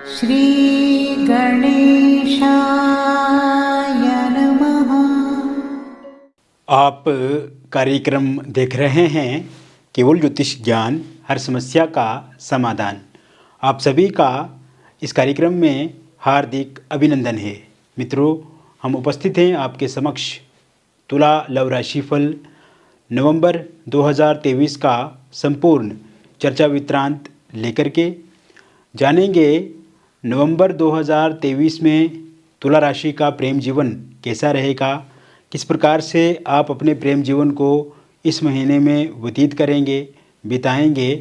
श्री गणेशाय नमः। आप कार्यक्रम देख रहे हैं केवल ज्योतिष ज्ञान, हर समस्या का समाधान। आप सभी का इस कार्यक्रम में हार्दिक अभिनंदन है। मित्रों, हम उपस्थित हैं आपके समक्ष तुला लव राशिफल नवंबर 2023 का संपूर्ण चर्चा विवरांत लेकर के जानेंगे नवंबर 2023 में तुला राशि का प्रेम जीवन कैसा रहेगा, किस प्रकार से आप अपने प्रेम जीवन को इस महीने में व्यतीत करेंगे, बिताएंगे,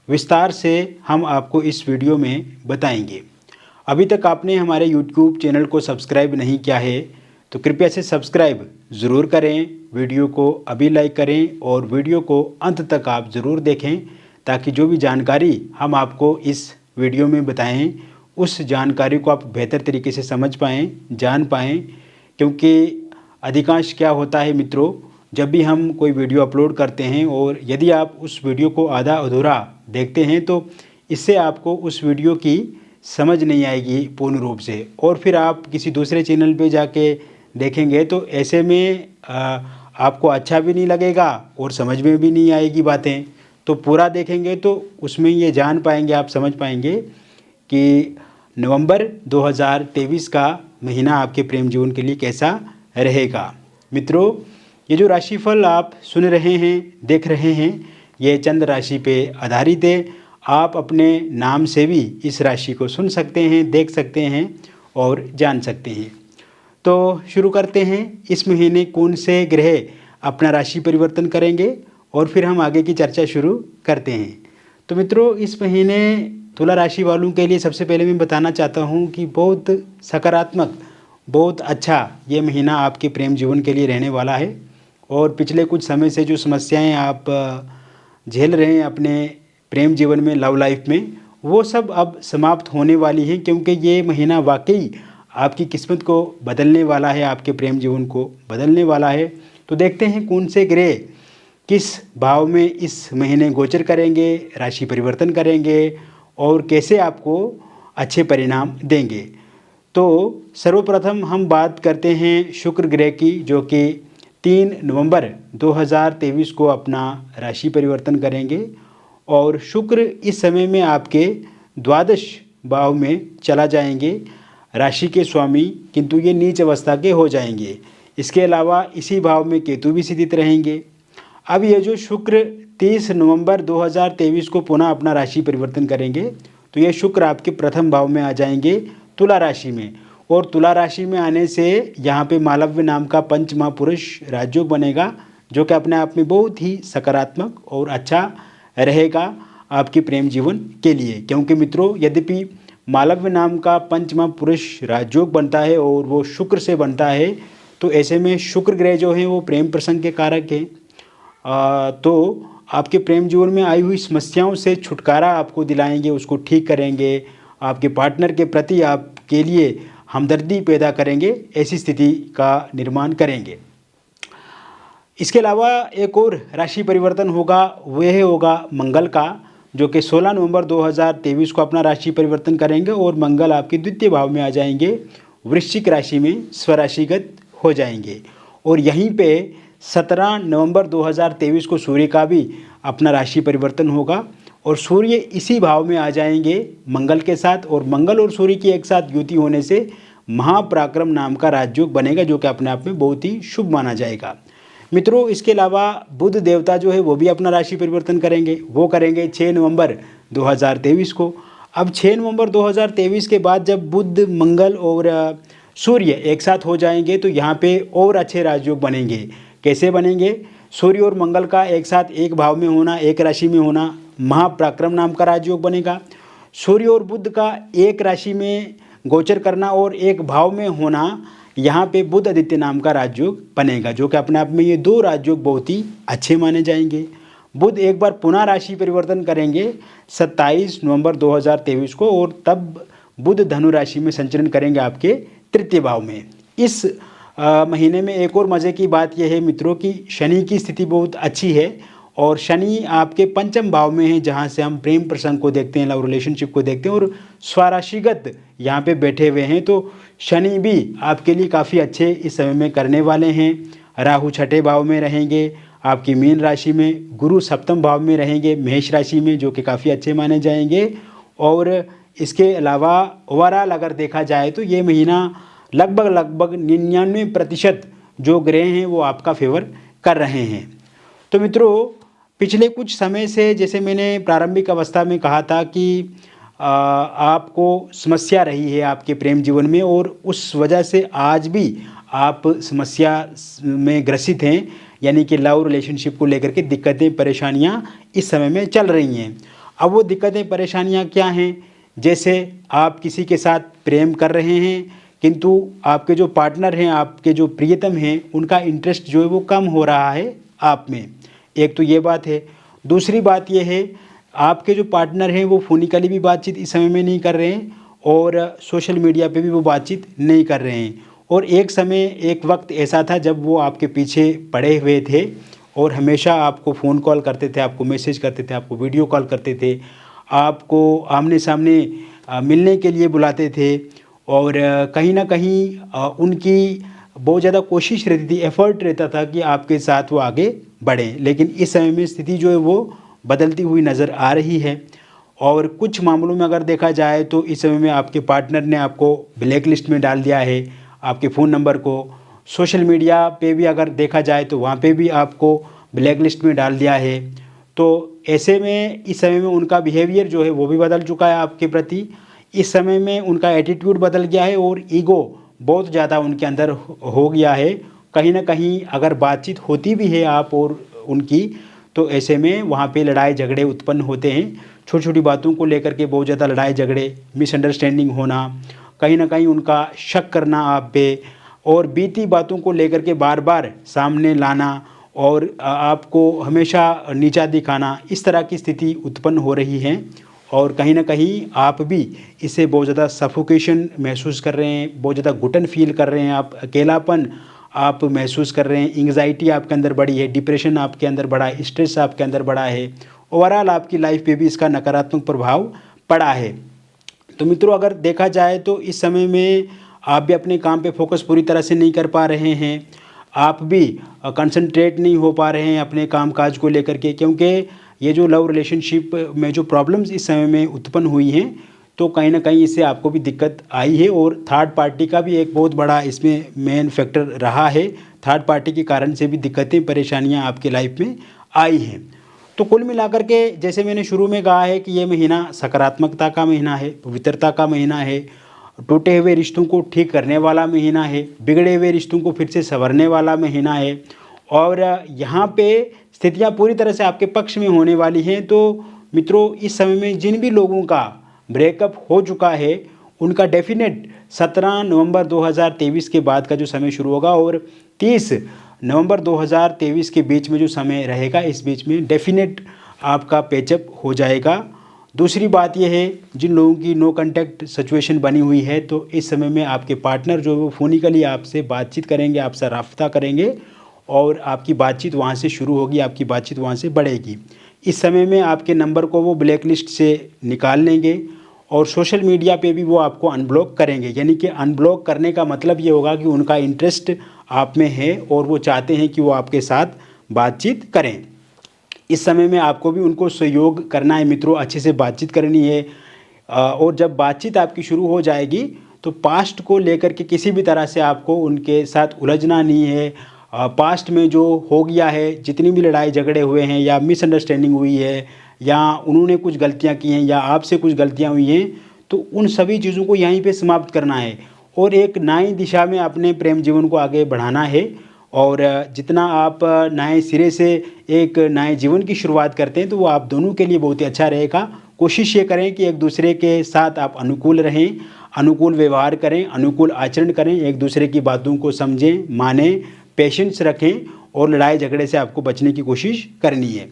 विस्तार से हम आपको इस वीडियो में बताएंगे। अभी तक आपने हमारे YouTube चैनल को सब्सक्राइब नहीं किया है तो कृपया से सब्सक्राइब ज़रूर करें, वीडियो को अभी लाइक करें और वीडियो को अंत तक आप ज़रूर देखें ताकि जो भी जानकारी हम आपको इस वीडियो में बताएं उस जानकारी को आप बेहतर तरीके से समझ पाएँ, जान पाएँ। क्योंकि अधिकांश क्या होता है मित्रों, जब भी हम कोई वीडियो अपलोड करते हैं और यदि आप उस वीडियो को आधा अधूरा देखते हैं तो इससे आपको उस वीडियो की समझ नहीं आएगी पूर्ण रूप से, और फिर आप किसी दूसरे चैनल पे जाके देखेंगे तो ऐसे में आपको अच्छा भी नहीं लगेगा और समझ में भी नहीं आएगी बातें। तो पूरा देखेंगे तो उसमें ये जान पाएंगे, आप समझ पाएंगे कि नवंबर 2023 का महीना आपके प्रेम जीवन के लिए कैसा रहेगा। मित्रों, ये जो राशिफल आप सुन रहे हैं, देख रहे हैं, ये चंद्र राशि पे आधारित है। आप अपने नाम से भी इस राशि को सुन सकते हैं, देख सकते हैं और जान सकते हैं। तो शुरू करते हैं, इस महीने कौन से ग्रह अपना राशि परिवर्तन करेंगे और फिर हम आगे की चर्चा शुरू करते हैं। तो मित्रों, इस महीने तुला राशि वालों के लिए सबसे पहले मैं बताना चाहता हूँ कि बहुत सकारात्मक, बहुत अच्छा ये महीना आपके प्रेम जीवन के लिए रहने वाला है। और पिछले कुछ समय से जो समस्याएं आप झेल रहे हैं अपने प्रेम जीवन में, लव लाइफ में, वो सब अब समाप्त होने वाली हैं, क्योंकि ये महीना वाकई आपकी किस्मत को बदलने वाला है, आपके प्रेम जीवन को बदलने वाला है। तो देखते हैं कौन से ग्रह किस भाव में इस महीने गोचर करेंगे, राशि परिवर्तन करेंगे और कैसे आपको अच्छे परिणाम देंगे। तो सर्वप्रथम हम बात करते हैं शुक्र ग्रह की, जो कि 3 नवंबर 2023 को अपना राशि परिवर्तन करेंगे। और शुक्र इस समय में आपके द्वादश भाव में चला जाएंगे, राशि के स्वामी, किंतु ये नीच अवस्था के हो जाएंगे। इसके अलावा इसी भाव में केतु भी स्थित रहेंगे। अब ये जो शुक्र 30 नवंबर 2023 को पुनः अपना राशि परिवर्तन करेंगे तो ये शुक्र आपके प्रथम भाव में आ जाएंगे, तुला राशि में। और तुला राशि में आने से यहाँ पे मालव्य नाम का पंच महापुरुष राजयोग बनेगा, जो कि अपने आप में बहुत ही सकारात्मक और अच्छा रहेगा आपके प्रेम जीवन के लिए। क्योंकि मित्रों, यद्यपि मालव्य नाम का पंच महापुरुष राजयोग बनता है और वो शुक्र से बनता है, तो ऐसे में शुक्र ग्रह जो है वो प्रेम प्रसंग के कारक हैं। तो आपके प्रेम जीवन में आई हुई समस्याओं से छुटकारा आपको दिलाएंगे, उसको ठीक करेंगे, आपके पार्टनर के प्रति आपके लिए हमदर्दी पैदा करेंगे, ऐसी स्थिति का निर्माण करेंगे। इसके अलावा एक और राशि परिवर्तन होगा, वह होगा मंगल का, जो कि 16 नवंबर 2023 को अपना राशि परिवर्तन करेंगे और मंगल आपके द्वितीय भाव में आ जाएंगे, वृश्चिक राशि में स्वराशिगत हो जाएंगे। और यहीं पे 17 नवंबर 2023 को सूर्य का भी अपना राशि परिवर्तन होगा और सूर्य इसी भाव में आ जाएंगे मंगल के साथ। और मंगल और सूर्य की एक साथ युति होने से महापराक्रम नाम का राजयोग बनेगा, जो कि अपने आप में बहुत ही शुभ माना जाएगा। मित्रों, इसके अलावा बुध देवता जो है वो भी अपना राशि परिवर्तन करेंगे, वो करेंगे 6 नवंबर 2023 को। अब 6 नवंबर 2023 के बाद जब बुध, मंगल और सूर्य एक साथ हो जाएंगे तो यहाँ पे और अच्छे राजयोग बनेंगे। कैसे बनेंगे? सूर्य और मंगल का एक साथ एक भाव में होना, एक राशि में होना, महापराक्रम नाम का राजयोग बनेगा। सूर्य और बुध का एक राशि में गोचर करना और एक भाव में होना, यहाँ पे बुध आदित्य नाम का राजयोग बनेगा, जो कि अपने आप में ये दो राजयोग बहुत ही अच्छे माने जाएंगे। बुध एक बार पुनः राशि परिवर्तन करेंगे 27 नवंबर 2023 को, और तब बुध धनु राशि में संचरण करेंगे आपके तृतीय भाव में। इस महीने में एक और मज़े की बात यह है मित्रों कि शनि की स्थिति बहुत अच्छी है और शनि आपके पंचम भाव में है, जहाँ से हम प्रेम प्रसंग को देखते हैं, लव रिलेशनशिप को देखते हैं, और स्वराशिगत यहाँ पे बैठे हुए हैं। तो शनि भी आपके लिए काफ़ी अच्छे इस समय में करने वाले हैं। राहु छठे भाव में रहेंगे आपकी मीन राशि में, गुरु सप्तम भाव में रहेंगे मेष राशि में, जो कि काफ़ी अच्छे माने जाएंगे। और इसके अलावा ओवरऑल अगर देखा जाए तो ये महीना लगभग 99% जो ग्रह हैं वो आपका फेवर कर रहे हैं। तो मित्रों, पिछले कुछ समय से, जैसे मैंने प्रारंभिक अवस्था में कहा था कि आपको समस्या रही है आपके प्रेम जीवन में, और उस वजह से आज भी आप समस्या में ग्रसित हैं, यानी कि लव रिलेशनशिप को लेकर के दिक्कतें परेशानियां इस समय में चल रही हैं। अब वो दिक्कतें परेशानियां क्या हैं? जैसे आप किसी के साथ प्रेम कर रहे हैं, किंतु आपके जो पार्टनर हैं, आपके जो प्रियतम हैं, उनका इंटरेस्ट जो है वो कम हो रहा है आप में। एक तो ये बात है। दूसरी बात ये है, आपके जो पार्टनर हैं वो फोनिकली भी बातचीत इस समय में नहीं कर रहे हैं, और सोशल मीडिया पे भी वो बातचीत नहीं कर रहे हैं। और एक वक्त ऐसा था जब वो आपके पीछे पड़े हुए थे और हमेशा आपको फ़ोन कॉल करते थे, आपको मैसेज करते थे, आपको वीडियो कॉल करते थे, आपको आमने सामने मिलने के लिए बुलाते थे, और कहीं ना कहीं उनकी बहुत ज़्यादा कोशिश रहती थी, एफर्ट रहता था कि आपके साथ वो आगे बढ़ें। लेकिन इस समय में स्थिति जो है वो बदलती हुई नज़र आ रही है। और कुछ मामलों में अगर देखा जाए तो इस समय में आपके पार्टनर ने आपको ब्लैक लिस्ट में डाल दिया है, आपके फ़ोन नंबर को। सोशल मीडिया पे भी अगर देखा जाए तो वहाँ पे भी आपको ब्लैक लिस्ट में डाल दिया है। तो ऐसे में इस समय में उनका बिहेवियर जो है वो भी बदल चुका है आपके प्रति। इस समय में उनका एटीट्यूड बदल गया है, और ईगो बहुत ज़्यादा उनके अंदर हो गया है। कहीं ना कहीं अगर बातचीत होती भी है आप और उनकी, तो ऐसे में वहाँ पे लड़ाई झगड़े उत्पन्न होते हैं। छोटी छोटी बातों को लेकर के बहुत ज़्यादा लड़ाई झगड़े, मिसअंडरस्टैंडिंग होना, कहीं ना कहीं उनका शक करना आप पे, और बीती बातों को लेकर के बार बार सामने लाना, और आपको हमेशा नीचा दिखाना, इस तरह की स्थिति उत्पन्न हो रही है। और कहीं ना कहीं आप भी इससे बहुत ज़्यादा सफोकेशन महसूस कर रहे हैं, बहुत ज़्यादा घुटन फील कर रहे हैं, आप अकेलापन आप महसूस कर रहे हैं, एंग्जाइटी आपके अंदर बढ़ी है, डिप्रेशन आपके अंदर बढ़ा है, स्ट्रेस आपके अंदर बढ़ा है। ओवरऑल आपकी लाइफ पे भी इसका नकारात्मक प्रभाव पड़ा है। तो मित्रों, अगर देखा जाए तो इस समय में आप भी अपने काम पे फोकस पूरी तरह से नहीं कर पा रहे हैं, आप भी कंसंट्रेट नहीं हो पा रहे हैं अपने काम काज को लेकर के, क्योंकि ये जो लव रिलेशनशिप में जो प्रॉब्लम्स इस समय में उत्पन्न हुई हैं, तो कहीं ना कहीं इससे आपको भी दिक्कत आई है। और थर्ड पार्टी का भी एक बहुत बड़ा इसमें मेन फैक्टर रहा है। थर्ड पार्टी के कारण से भी दिक्कतें परेशानियां आपके लाइफ में आई हैं। तो कुल मिलाकर के, जैसे मैंने शुरू में कहा है कि ये महीना सकारात्मकता का महीना है, पवित्रता का महीना है, टूटे हुए रिश्तों को ठीक करने वाला महीना है, बिगड़े हुए रिश्तों को फिर से संवरने वाला महीना है। और यहाँ पे स्थितियाँ पूरी तरह से आपके पक्ष में होने वाली हैं। तो मित्रों, इस समय में जिन भी लोगों का ब्रेकअप हो चुका है, उनका डेफिनेट 17 नवंबर 2023 के बाद का जो समय शुरू होगा, और 30 नवंबर 2023 के बीच में जो समय रहेगा, इस बीच में डेफिनेट आपका पैचअप हो जाएगा। दूसरी बात यह है, जिन लोगों की नो कांटेक्ट सिचुएशन बनी हुई है, तो इस समय में आपके पार्टनर जो है वो फोनिकली आपसे बातचीत करेंगे, आपसे राब्ता करेंगे, और आपकी बातचीत वहाँ से शुरू होगी, आपकी बातचीत वहाँ से बढ़ेगी। इस समय में आपके नंबर को वो ब्लैक लिस्ट से निकाल लेंगे, और सोशल मीडिया पे भी वो आपको अनब्लॉक करेंगे। यानी कि अनब्लॉक करने का मतलब ये होगा कि उनका इंटरेस्ट आप में है, और वो चाहते हैं कि वो आपके साथ बातचीत करें। इस समय में आपको भी उनको सहयोग करना है मित्रों, अच्छे से बातचीत करनी है। और जब बातचीत आपकी शुरू हो जाएगी, तो पास्ट को लेकर के किसी भी तरह से आपको उनके साथ उलझना नहीं है। पास्ट में जो हो गया है, जितनी भी लड़ाई झगड़े हुए हैं, या मिसअंडरस्टैंडिंग हुई है, या उन्होंने कुछ गलतियां की हैं, या आपसे कुछ गलतियां हुई हैं, तो उन सभी चीज़ों को यहीं पे समाप्त करना है, और एक नई दिशा में अपने प्रेम जीवन को आगे बढ़ाना है। और जितना आप नए सिरे से एक नए जीवन की शुरुआत करते हैं, तो वो आप दोनों के लिए बहुत ही अच्छा रहेगा। कोशिश ये करें कि एक दूसरे के साथ आप अनुकूल रहें, अनुकूल व्यवहार करें, अनुकूल आचरण करें, एक दूसरे की बातों को समझें, मानें, पेशेंस रखें, और लड़ाई झगड़े से आपको बचने की कोशिश करनी है।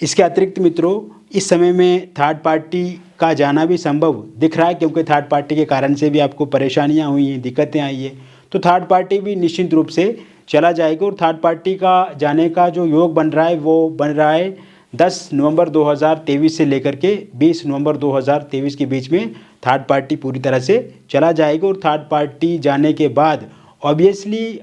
इसके अतिरिक्त मित्रों, इस समय में थर्ड पार्टी का जाना भी संभव दिख रहा है, क्योंकि थर्ड पार्टी के कारण से भी आपको परेशानियां हुई हैं, दिक्कतें आई हैं। तो थर्ड पार्टी भी निश्चित रूप से चला जाएगा। और थर्ड पार्टी का जाने का जो योग बन रहा है वो बन रहा है 10 नवंबर 2023 से लेकर के 20 नवंबर 2023 के बीच में थर्ड पार्टी पूरी तरह से चला जाएगा। और थर्ड पार्टी जाने के बाद ऑब्वियसली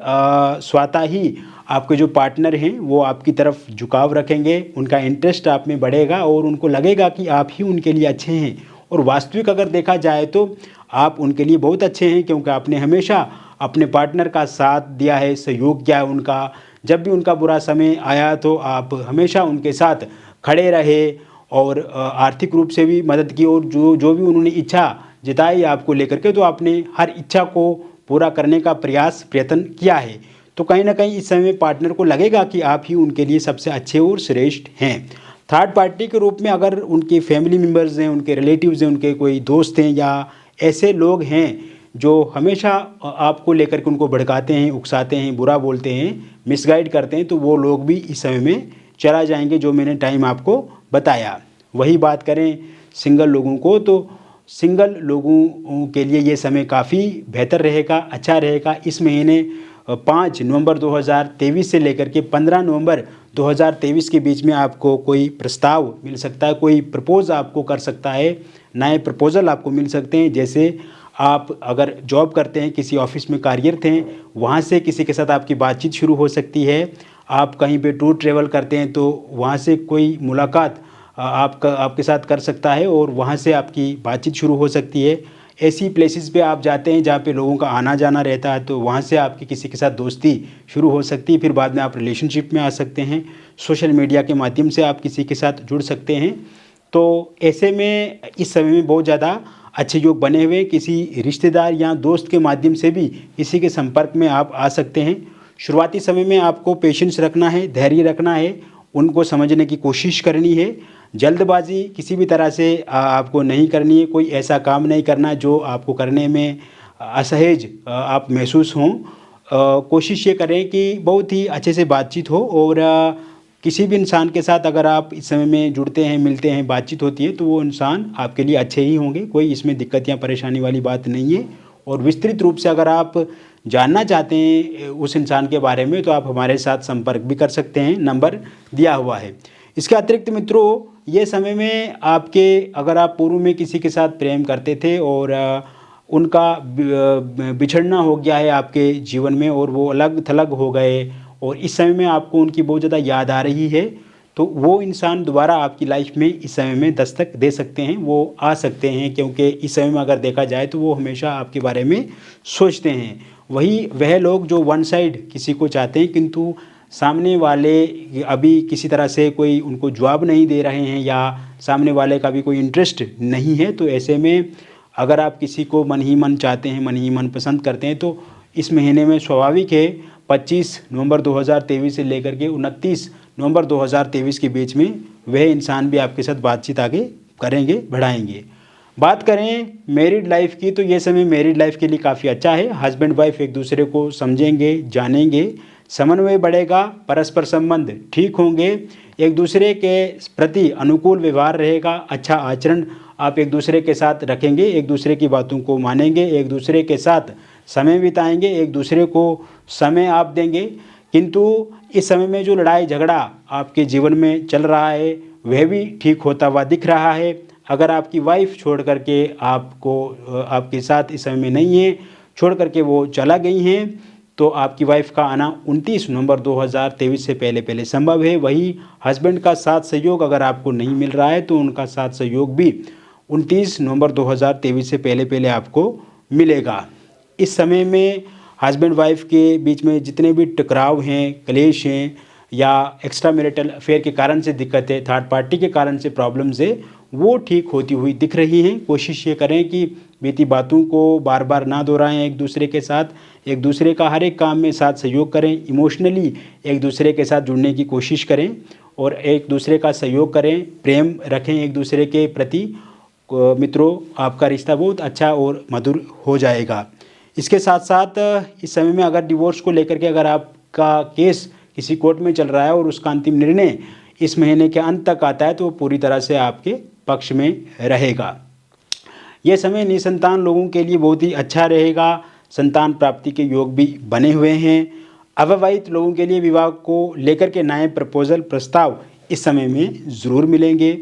स्वतः ही आपके जो पार्टनर हैं वो आपकी तरफ झुकाव रखेंगे, उनका इंटरेस्ट आप में बढ़ेगा और उनको लगेगा कि आप ही उनके लिए अच्छे हैं। और वास्तविक अगर देखा जाए तो आप उनके लिए बहुत अच्छे हैं, क्योंकि आपने हमेशा अपने पार्टनर का साथ दिया है, सहयोग किया है उनका। जब भी उनका बुरा समय आया तो आप हमेशा उनके साथ खड़े रहे और आर्थिक रूप से भी मदद की। और जो भी उन्होंने इच्छा जताई आपको लेकर के, तो आपने हर इच्छा को पूरा करने का प्रयत्न किया है। तो कहीं ना कहीं इस समय पार्टनर को लगेगा कि आप ही उनके लिए सबसे अच्छे और श्रेष्ठ हैं। थर्ड पार्टी के रूप में अगर उनके फैमिली मेम्बर्स हैं, उनके रिलेटिव्स हैं, उनके कोई दोस्त हैं या ऐसे लोग हैं जो हमेशा आपको लेकर के उनको भड़काते हैं, उकसाते हैं, बुरा बोलते हैं, मिसगाइड करते हैं, तो वो लोग भी इस समय में चला जाएंगे जो मैंने टाइम आपको बताया। वही बात करें सिंगल लोगों को, तो सिंगल लोगों के लिए ये समय काफ़ी बेहतर रहेगा, अच्छा रहेगा। इस महीने 5 नवंबर 2023 से लेकर के 15 नवंबर 2023 के बीच में आपको कोई प्रस्ताव मिल सकता है, कोई प्रपोज आपको कर सकता है, नए प्रपोजल आपको मिल सकते हैं। जैसे आप अगर जॉब करते हैं, किसी ऑफिस में कार्यरत हैं, वहाँ से किसी के साथ आपकी बातचीत शुरू हो सकती है। आप कहीं पे टूर ट्रेवल करते हैं तो वहाँ से कोई मुलाकात आपके साथ कर सकता है और वहाँ से आपकी बातचीत शुरू हो सकती है। ऐसी प्लेसेस पे आप जाते हैं जहाँ पे लोगों का आना जाना रहता है, तो वहाँ से आपकी किसी के साथ दोस्ती शुरू हो सकती है, फिर बाद में आप रिलेशनशिप में आ सकते हैं। सोशल मीडिया के माध्यम से आप किसी के साथ जुड़ सकते हैं। तो ऐसे में इस समय में बहुत ज़्यादा अच्छे योग बने हुए, किसी रिश्तेदार या दोस्त के माध्यम से भी किसी के संपर्क में आप आ सकते हैं। शुरुआती समय में आपको पेशेंस रखना है, धैर्य रखना है, उनको समझने की कोशिश करनी है। जल्दबाजी किसी भी तरह से आपको नहीं करनी है। कोई ऐसा काम नहीं करना जो आपको करने में असहज आप महसूस हों। कोशिश ये करें कि बहुत ही अच्छे से बातचीत हो। और किसी भी इंसान के साथ अगर आप इस समय में जुड़ते हैं, मिलते हैं, बातचीत होती है, तो वो इंसान आपके लिए अच्छे ही होंगे। कोई इसमें दिक्कत या परेशानी वाली बात नहीं है। और विस्तृत रूप से अगर आप जानना चाहते हैं उस इंसान के बारे में, तो आप हमारे साथ संपर्क भी कर सकते हैं, नंबर दिया हुआ है। इसके अतिरिक्त मित्रों, ये समय में आपके अगर आप पूर्व में किसी के साथ प्रेम करते थे और उनका बिछड़ना हो गया है आपके जीवन में और वो अलग थलग हो गए और इस समय में आपको उनकी बहुत ज़्यादा याद आ रही है, तो वो इंसान दोबारा आपकी लाइफ में इस समय में दस्तक दे सकते हैं, वो आ सकते हैं। क्योंकि इस समय में अगर देखा जाए तो वो हमेशा आपके बारे में सोचते हैं। वही वह लोग जो वन साइड किसी को चाहते हैं किंतु सामने वाले अभी किसी तरह से कोई उनको जवाब नहीं दे रहे हैं या सामने वाले का भी कोई इंटरेस्ट नहीं है, तो ऐसे में अगर आप किसी को मन ही मन चाहते हैं, मन ही मन पसंद करते हैं, तो इस महीने में स्वाभाविक है 25 नवंबर 2023 से लेकर के 29 नवंबर 2023 के बीच में वह इंसान भी आपके साथ बातचीत आगे करेंगे, बढ़ाएंगे। बात करें मैरिड लाइफ की, तो ये समय मैरिड लाइफ के लिए काफ़ी अच्छा है। हस्बैंड वाइफ एक दूसरे को समझेंगे, जानेंगे, समन्वय बढ़ेगा, परस्पर संबंध ठीक होंगे, एक दूसरे के प्रति अनुकूल व्यवहार रहेगा, अच्छा आचरण आप एक दूसरे के साथ रखेंगे, एक दूसरे की बातों को मानेंगे, एक दूसरे के साथ समय बिताएंगे, एक दूसरे को समय आप देंगे। किंतु इस समय में जो लड़ाई झगड़ा आपके जीवन में चल रहा है वह भी ठीक होता हुआ दिख रहा है। अगर आपकी वाइफ छोड़ करके आपके साथ इस समय में नहीं है, छोड़ करके वो चला गई हैं, तो आपकी वाइफ का आना 29 नवंबर 2023 से पहले संभव है। वही हस्बैंड का साथ सहयोग अगर आपको नहीं मिल रहा है तो उनका साथ सहयोग भी 29 नवंबर 2023 से पहले आपको मिलेगा। इस समय में हस्बैंड वाइफ के बीच में जितने भी टकराव हैं, क्लेश हैं या एक्स्ट्रा मैरिटल अफेयर के कारण से दिक्कत है, थर्ड पार्टी के कारण से प्रॉब्लम्स है, वो ठीक होती हुई दिख रही हैं। कोशिश ये करें कि बीती बातों को बार बार ना दोहराएं, एक दूसरे के साथ एक दूसरे का हर एक काम में साथ सहयोग करें, इमोशनली एक दूसरे के साथ जुड़ने की कोशिश करें और एक दूसरे का सहयोग करें, प्रेम रखें एक दूसरे के प्रति। मित्रों, आपका रिश्ता बहुत अच्छा और मधुर हो जाएगा। इसके साथ साथ इस समय में अगर डिवोर्स को लेकर के अगर आपका केस किसी कोर्ट में चल रहा है और उसका अंतिम निर्णय इस महीने के अंत तक आता है, तो वो पूरी तरह से आपके पक्ष में रहेगा। यह समय निसंतान लोगों के लिए बहुत ही अच्छा रहेगा। संतान प्राप्ति के योग भी बने हुए हैं। अविवाहित लोगों के लिए विवाह को लेकर के नए प्रपोजल प्रस्ताव इस समय में ज़रूर मिलेंगे।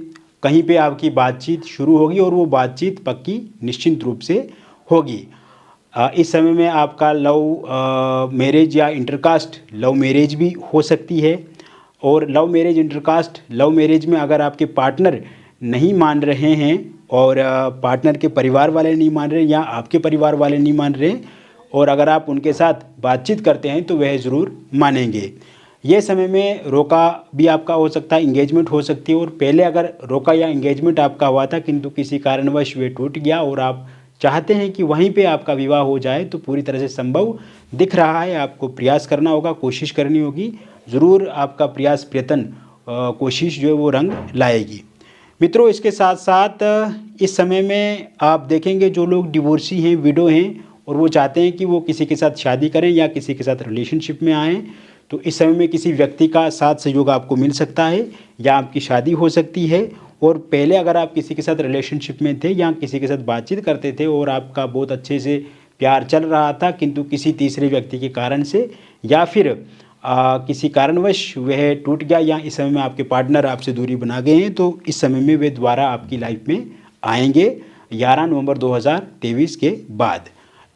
कहीं पे आपकी बातचीत शुरू होगी और वो बातचीत पक्की निश्चिंत रूप से होगी। इस समय में आपका लव मैरिज या इंटरकास्ट लव मैरिज भी हो सकती है। और love marriage, intercaste love marriage में अगर आपके पार्टनर नहीं मान रहे हैं और पार्टनर के परिवार वाले नहीं मान रहे या आपके परिवार वाले नहीं मान रहे, और अगर आप उनके साथ बातचीत करते हैं तो वह ज़रूर मानेंगे। ये समय में रोका भी आपका हो सकता है, इंगेजमेंट हो सकती है। और पहले अगर रोका या इंगेजमेंट आपका हुआ था किंतु किसी कारणवश वे टूट गया और आप चाहते हैं कि वहीं पे आपका विवाह हो जाए, तो पूरी तरह से संभव दिख रहा है। आपको प्रयास करना होगा, कोशिश करनी होगी। ज़रूर आपका प्रयास, प्रयत्न, कोशिश जो है वो रंग लाएगी। मित्रों, इसके साथ साथ इस समय में आप देखेंगे जो लोग डिवोर्सी हैं, विडो हैं, और वो चाहते हैं कि वो किसी के साथ शादी करें या किसी के साथ रिलेशनशिप में आएँ, तो इस समय में किसी व्यक्ति का साथ सहयोग आपको मिल सकता है या आपकी शादी हो सकती है। और पहले अगर आप किसी के साथ रिलेशनशिप में थे या किसी के साथ बातचीत करते थे और आपका बहुत अच्छे से प्यार चल रहा था, किंतु किसी तीसरे व्यक्ति के कारण से या फिर किसी कारणवश वह टूट गया या इस समय में आपके पार्टनर आपसे दूरी बना गए हैं, तो इस समय में वे दोबारा आपकी लाइफ में आएंगे 11 नवंबर 2023 के बाद।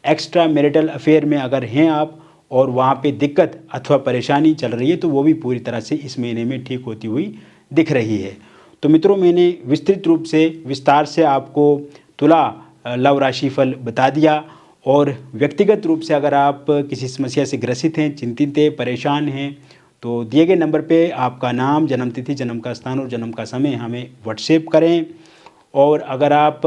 एक्स्ट्रा मैरिटल अफेयर में अगर हैं आप और वहाँ पे दिक्कत अथवा परेशानी चल रही है, तो वो भी पूरी तरह से इस महीने में ठीक होती हुई दिख रही है। तो मित्रों, मैंने विस्तृत रूप से, विस्तार से आपको तुला लव राशि फल बता दिया। और व्यक्तिगत रूप से अगर आप किसी समस्या से ग्रसित हैं, चिंतित हैं, परेशान हैं, तो दिए गए नंबर पे आपका नाम, जन्मतिथि, जन्म का स्थान और जन्म का समय हमें व्हाट्सएप करें। और अगर आप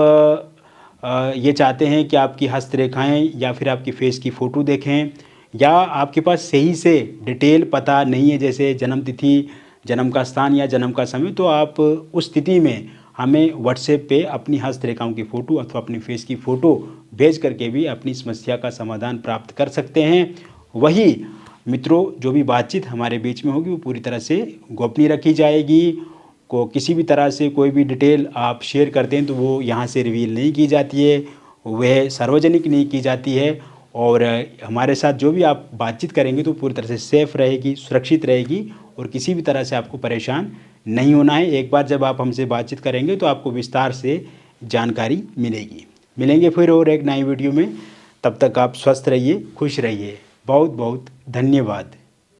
ये चाहते हैं कि आपकी हस्तरेखाएँ या फिर आपकी फेस की फ़ोटो देखें, या आपके पास सही से डिटेल पता नहीं है, जैसे जन्मतिथि, जन्म का स्थान या जन्म का समय, तो आप उस स्थिति में हमें व्हाट्सएप पे अपनी हस्तरेखाओं की फ़ोटो अथवा अपनी फेस की फ़ोटो भेज करके भी अपनी समस्या का समाधान प्राप्त कर सकते हैं। वही मित्रों, जो भी बातचीत हमारे बीच में होगी वो पूरी तरह से गोपनीय रखी जाएगी। को किसी भी तरह से कोई भी डिटेल आप शेयर करते हैं तो वो यहाँ से रिवील नहीं की जाती है, वह सार्वजनिक नहीं की जाती है। और हमारे साथ जो भी आप बातचीत करेंगे तो पूरी तरह से सेफ़ रहेगी, सुरक्षित रहेगी, और किसी भी तरह से आपको परेशान नहीं होना है। एक बार जब आप हमसे बातचीत करेंगे तो आपको विस्तार से जानकारी मिलेगी। मिलेंगे फिर और एक नई वीडियो में। तब तक आप स्वस्थ रहिए, खुश रहिए। बहुत बहुत धन्यवाद।